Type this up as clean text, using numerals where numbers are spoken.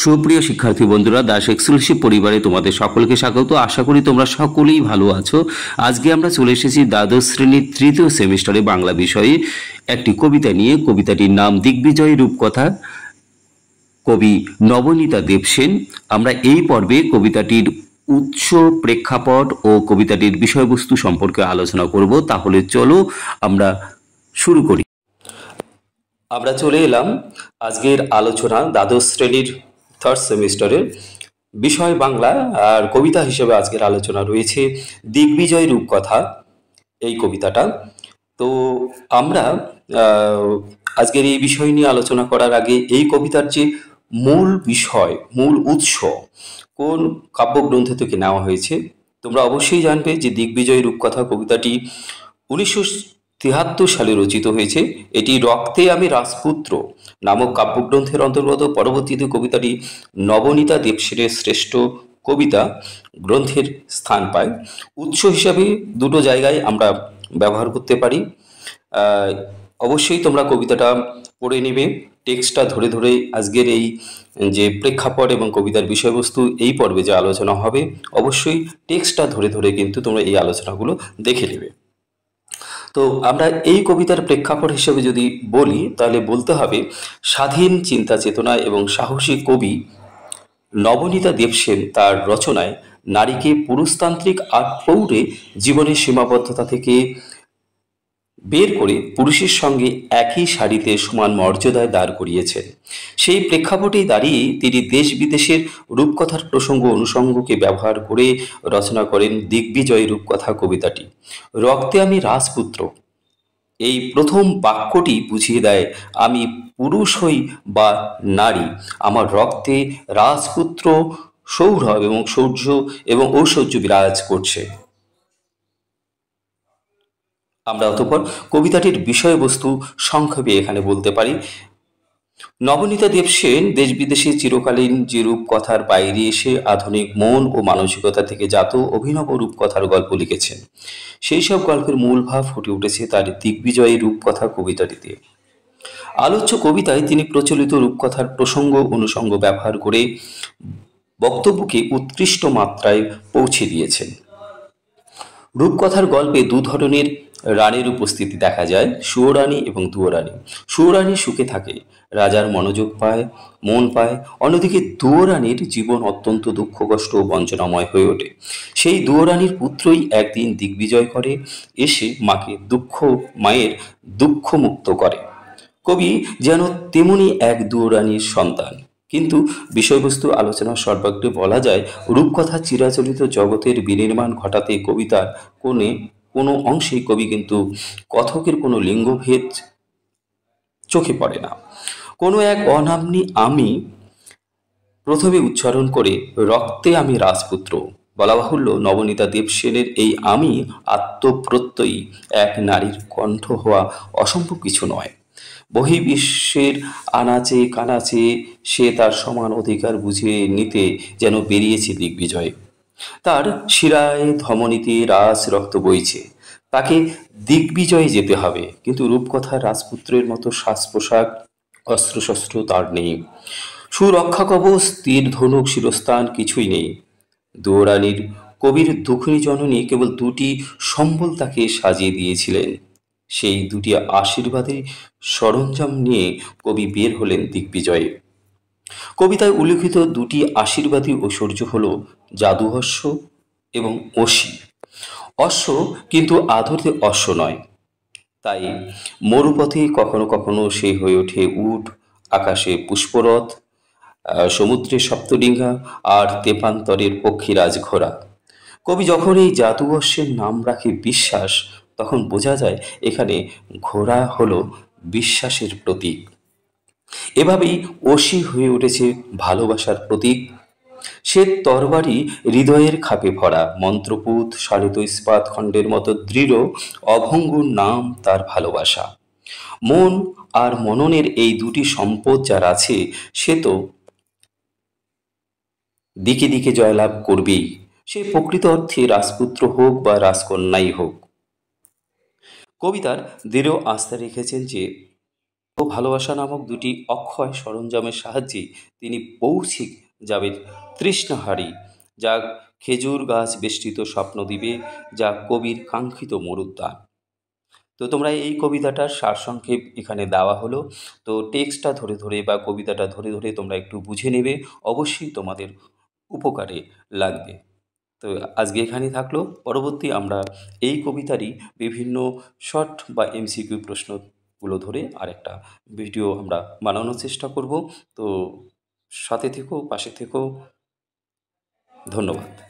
সুপ্রিয় শিক্ষার্থী বন্ধুরা, দাস এক্সক্লুসিভ পরিবারে তোমাদের সকলকে স্বাগত। আশা করি তোমরা সকলেই ভালো আছো। আজকে আমরা চলে এসেছি দ্বাদশ শ্রেণীর তৃতীয় সেমিস্টারে বাংলা বিষয়ে একটি কবিতা নিয়ে। কবিতাটির নাম দিগ্বিজয় রূপকথা, কবি নবনীতা দেবসেন। আমরা এই পর্বে কবিতাটির উৎস, প্রেক্ষাপট ও কবিতাটির বিষয়বস্তু সম্পর্কে আলোচনা করব। তাহলে চলো আমরা শুরু করি। আমরা চলে এলাম আজকের আলোচনা দ্বাদশ শ্রেণীর থার্ড সেমিস্টারের বিষয় বাংলা, আর কবিতা হিসেবে আজকের আলোচনা রয়েছে দিগ্বিজয় রূপকথা, এই কবিতাটা। তো আমরা আজকের এই বিষয় নিয়ে আলোচনা করার আগে এই কবিতার যে মূল বিষয়, মূল উৎস কোন কাব্যগ্রন্থ থেকে নেওয়া হয়েছে তোমরা অবশ্যই জানবে যে দিগ্বিজয় রূপকথা কবিতাটি 1973 সালে রচিত হয়েছে। এটি রক্তে আমি রাজপুত্র নামক কাব্যগ্রন্থের অন্তর্গত। পরবর্তীতে কবিতাটি নবনীতা দেবসেনের শ্রেষ্ঠ কবিতা গ্রন্থের স্থান পায়। উৎস হিসাবে দুটো জায়গায় আমরা ব্যবহার করতে পারি। অবশ্যই তোমরা কবিতাটা পড়ে নেবে, টেক্সটটা ধরে ধরে। আজকের এই যে প্রেক্ষাপট এবং কবিতার বিষয়বস্তু এই পর্বে যে আলোচনা হবে, অবশ্যই টেক্সটটা ধরে ধরে কিন্তু তোমরা এই আলোচনাগুলো দেখে নেবে। তো আমরা এই কবিতার প্রেক্ষাপট হিসেবে যদি বলি তাহলে বলতে হবে স্বাধীন চিন্তা চেতনা এবং সাহসী কবি নবনীতা দেবসেন তার রচনায় নারীকে পুরুষতান্ত্রিক আটপৌরে জীবনের সীমাবদ্ধতা থেকে বের করে পুরুষের সঙ্গে একই সারিতে সমান মর্যাদায় দাঁড় করিয়েছেন। সেই প্রেক্ষাপটেই দাঁড়িয়ে তিনি দেশ বিদেশের রূপকথার প্রসঙ্গ অনুষঙ্গকে ব্যবহার করে রচনা করেন দিগ্বিজয় রূপকথা কবিতাটি। রক্তে আমি রাজপুত্র, এই প্রথম বাক্যটি বুঝিয়ে দেয় আমি পুরুষ হই বা নারী, আমার রক্তে রাজপুত্র সৌরভ এবং শৌর্য এবং ঐশ্বর্য বিরাজ করছে। আমরা অতঃপর কবিতাটির বিষয়বস্তু সংক্ষেপে এখানে বলতে পারি। নবনীতা দেবসেন দেশ বিদেশে চিরকালীন যে রূপকথার বাইরে এসে আধুনিক মন ও মানসিকতা থেকে জাত অভিনব রূপকথার গল্প লিখেছেন। সেই সব গল্পের মূল ভাব ফুটে উঠেছে তার দিগ্বিজয়ী রূপকথা কবিতাটিতে। আলোচ্য কবিতায় তিনি প্রচলিত রূপকথার প্রসঙ্গ অনুষঙ্গ ব্যবহার করে বক্তব্যকে উৎকৃষ্ট মাত্রায় পৌঁছে দিয়েছেন। রূপকথার গল্পে দু ধরনের রানীর উপস্থিতি দেখা যায়, সুয়োরানী এবং দুয়োরানী। সুয়োরানী সুখে থাকে, রাজার মনোযোগ পায়, মন পায়। অন্যদিকে দুয়োরানীর জীবন অত্যন্ত দুঃখ কষ্ট ও বঞ্চনাময় হয়ে ওঠে। সেই দুয়োরানীর পুত্রই একদিন দিগ্বিজয় করে এসে মায়ের দুঃখ মুক্ত করে। কবি যেন তেমনি এক দুয়োরানীর সন্তান। কিন্তু বিষয়বস্তু আলোচনার সর্বাগ্রে বলা যায় রূপকথা চিরাচরিত জগতের বিনির্মাণ ঘটাতে কবিতার কোনো অংশেই কবি কিন্তু কথকের কোনো লিঙ্গভেদ চোখে পড়ে না। কোনো এক অনাম্নী আমি প্রথমে উচ্চারণ করে রক্তে আমি রাজপুত্র। বলা বাহুল্য নবনীতা দেবসেনের এই আমি আত্মপ্রত্যয়ী এক নারীর কণ্ঠ হওয়া অসম্ভব কিছু নয়। বহির্বিশ্বের আনাচে কানাচে সে তার সমান অধিকার বুঝিয়ে নিতে যেন বেরিয়েছে দিগ্বিজয়। তার শিরায় ধমনীতে রাজ রক্ত বইছে, তাকে দিগ্বিজয়ে যেতে হবে। কিন্তু রূপকথার রাজপুত্রের মতো সাজ পোশাক অস্ত্রশস্ত্র তার নেই। সুরক্ষা কবচ তীর ধনুক শিরস্থান কিছুই নেই। দুয়োরানীর কবির দুঃখিনী জননী কেবল দুটি সম্বল তাকে সাজিয়ে দিয়েছিলেন। সেই দুটি আশীর্বাদী সরঞ্জাম নিয়ে কবি বের হলেন দিগ্বিজয়ে। কবিতায় উল্লিখিত দুটি আশীর্বাদী ঐশ্বর্য হল জাদুহস্য এবং অসি। অশ্ব কিন্তু আদতে অশ্ব নয়, তাই মরুপথে কখনো কখনো সে হয়ে ওঠে উট, আকাশে পুষ্পরথ, সমুদ্রে সপ্তডিঙ্গা আর তেপান্তরের পক্ষীরাজ ঘোড়া। কবি যখন এই জাদুহস্যের নাম রাখে বিশ্বাস, তখন বোঝা যায় এখানে ঘোড়া হলো বিশ্বাসের প্রতীক। এভাবেই অসি হয়ে উঠেছে ভালোবাসার প্রতীক। সে তরবারি হৃদয়ের খাপে ভরা, মন্ত্রপুত শালিত ইস্পাত খণ্ডের মতো দৃঢ় অভঙ্গুর নাম তার ভালোবাসা। মন আর মননের এই দুটি সম্পদ যার আছে সে তো দিকে দিকে জয়লাভ করবেই, সে প্রকৃত অর্থে রাজপুত্র হোক বা রাজকন্যাই হোক। কবিতার দৃঢ় আস্থা রেখেছেন যে ও ভালোবাসা নামক দুটি অক্ষয় সরঞ্জামের সাহায্যে তিনি পৌঁছে যাবেন তৃষ্ণাহারি, যা খেজুর গাছ বেষ্টিত স্বপ্ন দিবে, যা কবির কাঙ্ক্ষিত মরুদ্যান। তো তোমরা এই কবিতাটার সারসংক্ষেপ এখানে দেওয়া হলো। তো টেক্সটটা ধরে ধরে বা কবিতাটা ধরে ধরে তোমরা একটু বুঝে নেবে, অবশ্যই তোমাদের উপকারে লাগবে। তো আজকে এখানেই থাকলো। পরবর্তী আমরা এই কবিতারই বিভিন্ন শর্ট বা এমসিকিউ প্রশ্নগুলো ধরে আরেকটা ভিডিও আমরা বানানোর চেষ্টা করব। তো সাথে থেকো, পাশে থেকো। ধন্যবাদ।